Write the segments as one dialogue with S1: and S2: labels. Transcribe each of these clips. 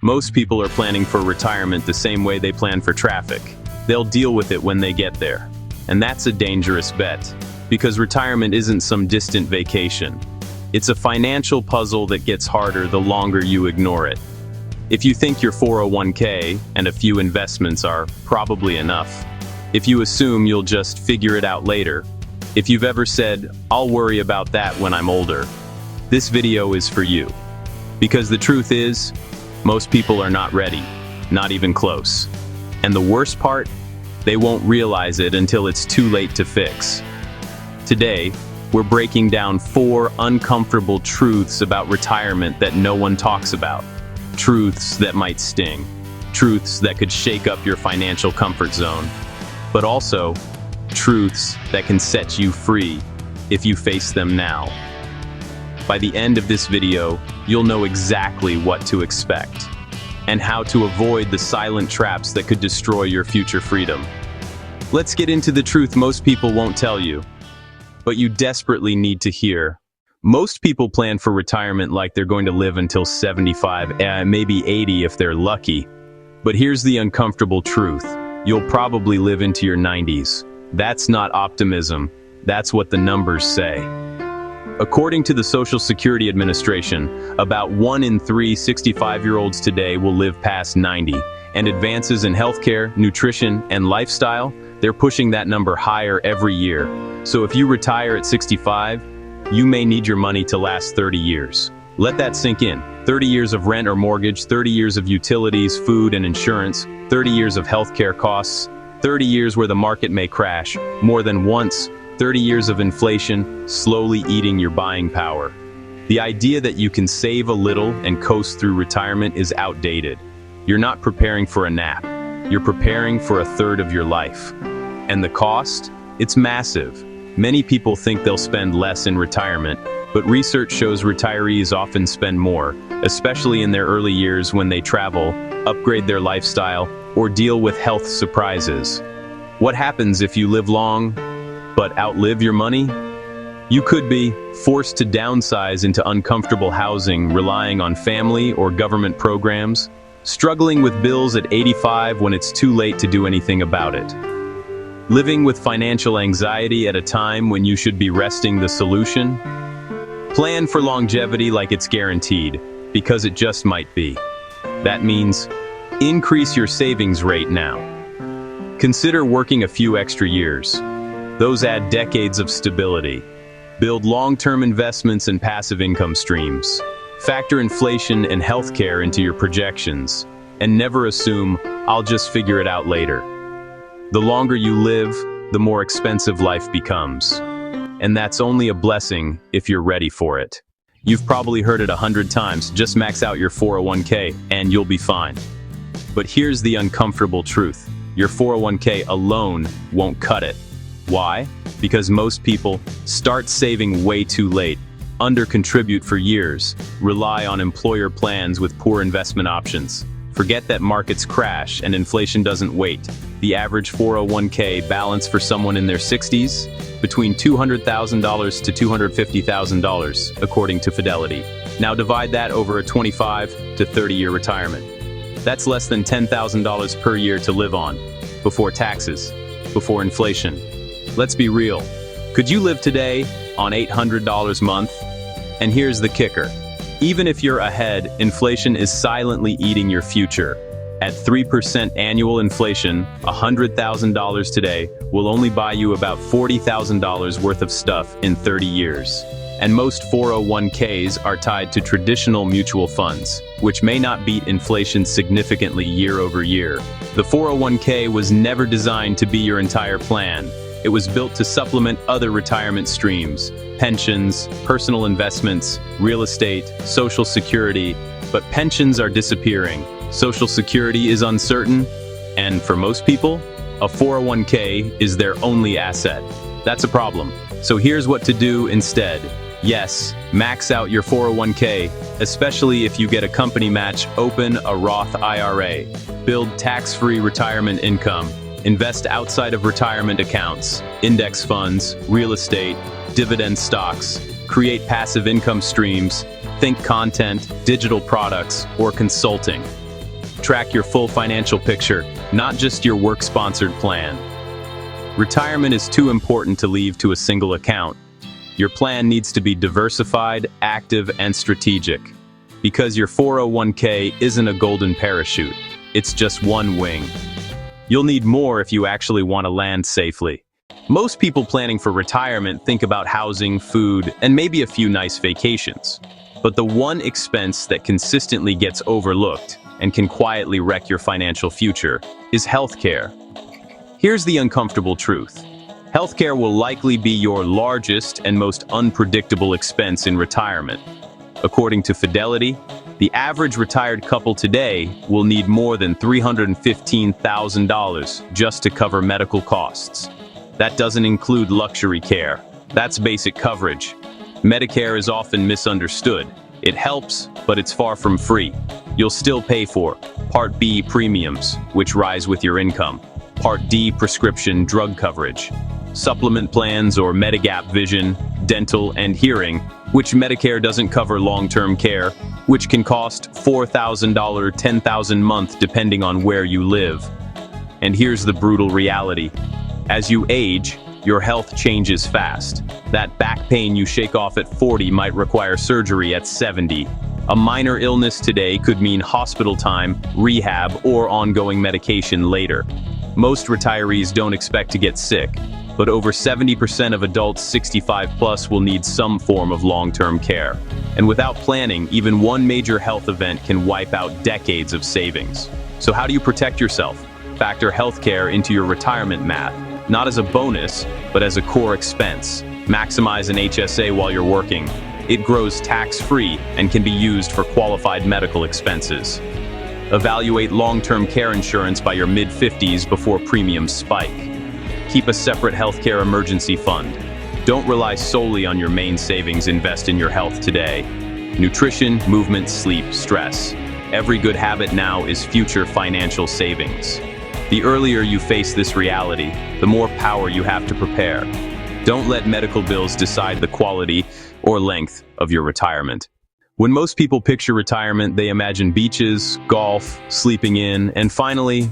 S1: Most people are planning for retirement the same way they plan for traffic. They'll deal with it when they get there. And that's a dangerous bet, because retirement isn't some distant vacation. It's a financial puzzle that gets harder the longer you ignore it. If you think your 401k and a few investments are probably enough, if you assume you'll just figure it out later, if you've ever said, "I'll worry about that when I'm older," this video is for you. Because the truth is, most people are not ready, not even close. And the worst part, they won't realize it until it's too late to fix. Today, we're breaking down 4 uncomfortable truths about retirement that no one talks about. Truths that might sting. Truths that could shake up your financial comfort zone. But also, truths that can set you free if you face them now. By the end of this video, you'll know exactly what to expect and how to avoid the silent traps that could destroy your future freedom. Let's get into the truth most people won't tell you, but you desperately need to hear. Most people plan for retirement like they're going to live until 75, maybe 80 if they're lucky. But here's the uncomfortable truth. You'll probably live into your 90s. That's not optimism. That's what the numbers say. According to the Social Security Administration, about 1 in 3 65-year-olds today will live past 90, and advances in healthcare, nutrition, and lifestyle, they're pushing that number higher every year. So if you retire at 65, you may need your money to last 30 years. Let that sink in. 30 years of rent or mortgage, 30 years of utilities, food and insurance, 30 years of healthcare costs, 30 years where the market may crash, more than once, 30 years of inflation slowly eating your buying power. The idea that you can save a little and coast through retirement is outdated. You're not preparing for a nap. You're preparing for a third of your life. And the cost? It's massive. Many people think they'll spend less in retirement, but research shows retirees often spend more, especially in their early years when they travel, upgrade their lifestyle, or deal with health surprises. What happens if you live long, but outlive your money? You could be forced to downsize into uncomfortable housing, relying on family or government programs, struggling with bills at 85 when it's too late to do anything about it. Living with financial anxiety at a time when you should be resting the solution? Plan for longevity like it's guaranteed, because it just might be. That means increase your savings rate now. Consider working a few extra years. Those add decades of stability. Build long-term investments and passive income streams. Factor inflation and healthcare into your projections. And never assume, "I'll just figure it out later." The longer you live, the more expensive life becomes. And that's only a blessing if you're ready for it. You've probably heard it 100 times, just max out your 401k and you'll be fine. But here's the uncomfortable truth. Your 401k alone won't cut it. Why? Because most people start saving way too late, under-contribute for years, rely on employer plans with poor investment options. Forget that markets crash and inflation doesn't wait. The average 401k balance for someone in their 60s? Between $200,000 to $250,000, according to Fidelity. Now divide that over a 25 to 30-year retirement. That's less than $10,000 per year to live on, before taxes, before inflation. Let's be real. Could you live today on $800 a month? And here's the kicker. Even if you're ahead, inflation is silently eating your future. At 3% annual inflation, $100,000 today will only buy you about $40,000 worth of stuff in 30 years. And most 401ks are tied to traditional mutual funds, which may not beat inflation significantly year over year. The 401k was never designed to be your entire plan. It was built to supplement other retirement streams, pensions, personal investments, real estate, Social Security. But pensions are disappearing. Social Security is uncertain, and for most people, a 401k is their only asset. That's a problem. So here's what to do instead. Yes, max out your 401k, especially if you get a company match. Open a Roth IRA. Build tax-free retirement income. Invest outside of retirement accounts, index funds, real estate, dividend stocks. Create passive income streams. Think content, digital products, or consulting. Track your full financial picture, not just your work-sponsored plan. Retirement is too important to leave to a single account. Your plan needs to be diversified, active, and strategic. Because your 401k isn't a golden parachute, it's just one wing. You'll need more if you actually want to land safely. Most people planning for retirement think about housing, food, and maybe a few nice vacations. But the one expense that consistently gets overlooked and can quietly wreck your financial future is healthcare. Here's the uncomfortable truth. Healthcare will likely be your largest and most unpredictable expense in retirement. According to Fidelity, the average retired couple today will need more than $315,000 just to cover medical costs. That doesn't include luxury care. That's basic coverage. Medicare is often misunderstood. It helps, but it's far from free. You'll still pay for Part B premiums, which rise with your income, Part D prescription drug coverage, supplement plans or Medigap vision, dental, and hearing, which Medicare doesn't cover long-term care, which can cost $4,000, $10,000 a month depending on where you live. And here's the brutal reality. As you age, your health changes fast. That back pain you shake off at 40 might require surgery at 70. A minor illness today could mean hospital time, rehab, or ongoing medication later. Most retirees don't expect to get sick, but over 70% of adults 65 plus will need some form of long-term care. And without planning, even one major health event can wipe out decades of savings. So how do you protect yourself? Factor healthcare into your retirement math, not as a bonus, but as a core expense. Maximize an HSA while you're working. It grows tax-free and can be used for qualified medical expenses. Evaluate long-term care insurance by your mid-50s before premiums spike. Keep a separate healthcare emergency fund. Don't rely solely on your main savings. Invest in your health today. Nutrition, movement, sleep, stress. Every good habit now is future financial savings. The earlier you face this reality, the more power you have to prepare. Don't let medical bills decide the quality or length of your retirement. When most people picture retirement, they imagine beaches, golf, sleeping in, and finally,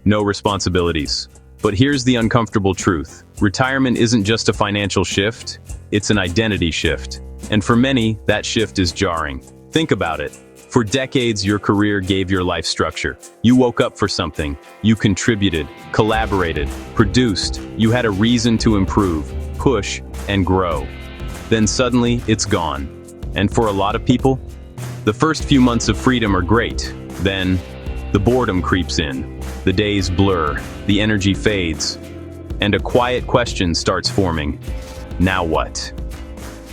S1: no responsibilities. But here's the uncomfortable truth. Retirement isn't just a financial shift, it's an identity shift. And for many, that shift is jarring. Think about it. For decades, your career gave your life structure. You woke up for something. You contributed, collaborated, produced. You had a reason to improve, push, and grow. Then suddenly, it's gone. And for a lot of people, the first few months of freedom are great. Then, the boredom creeps in. The days blur, the energy fades, and a quiet question starts forming. Now what?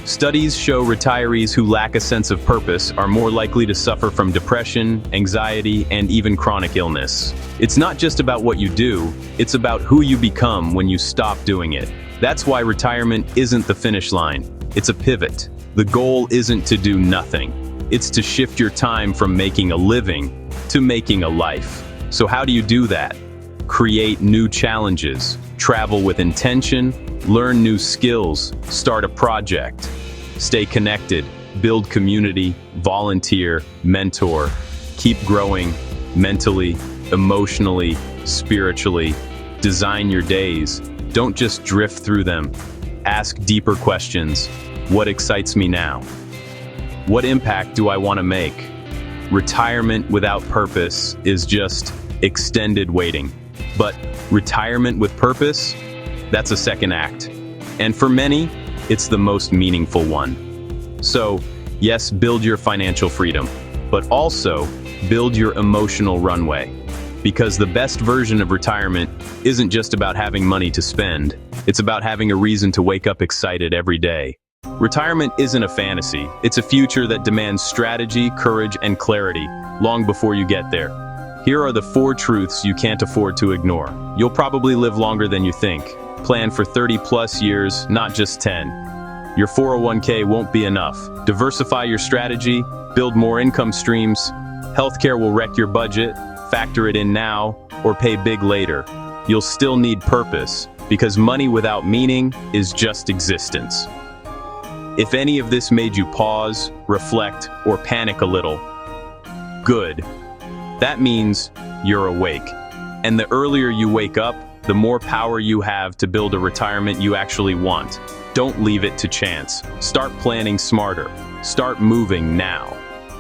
S1: Studies show retirees who lack a sense of purpose are more likely to suffer from depression, anxiety, and even chronic illness. It's not just about what you do, it's about who you become when you stop doing it. That's why retirement isn't the finish line, it's a pivot. The goal isn't to do nothing, it's to shift your time from making a living to making a life. So how do you do that? Create new challenges, travel with intention, learn new skills, start a project. Stay connected, build community, volunteer, mentor. Keep growing mentally, emotionally, spiritually. Design your days. Don't just drift through them. Ask deeper questions. What excites me now? What impact do I want to make? Retirement without purpose is just extended waiting. But retirement with purpose, that's a second act. And for many, it's the most meaningful one. So, yes, build your financial freedom, but also build your emotional runway. Because the best version of retirement isn't just about having money to spend, it's about having a reason to wake up excited every day. Retirement isn't a fantasy, it's a future that demands strategy, courage, and clarity long before you get there. Here are the 4 truths you can't afford to ignore. You'll probably live longer than you think. Plan for 30 plus years, not just 10. Your 401k won't be enough. Diversify your strategy, build more income streams. Healthcare will wreck your budget, factor it in now, or pay big later. You'll still need purpose, because money without meaning is just existence. If any of this made you pause, reflect, or panic a little, good. That means you're awake. And the earlier you wake up, the more power you have to build a retirement you actually want. Don't leave it to chance. Start planning smarter. Start moving now.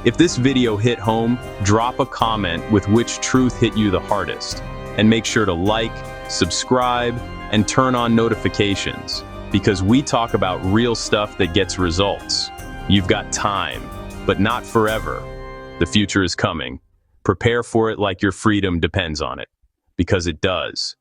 S1: If this video hit home, drop a comment with which truth hit you the hardest. And make sure to like, subscribe, and turn on notifications, because we talk about real stuff that gets results. You've got time, but not forever. The future is coming. Prepare for it like your freedom depends on it, because it does.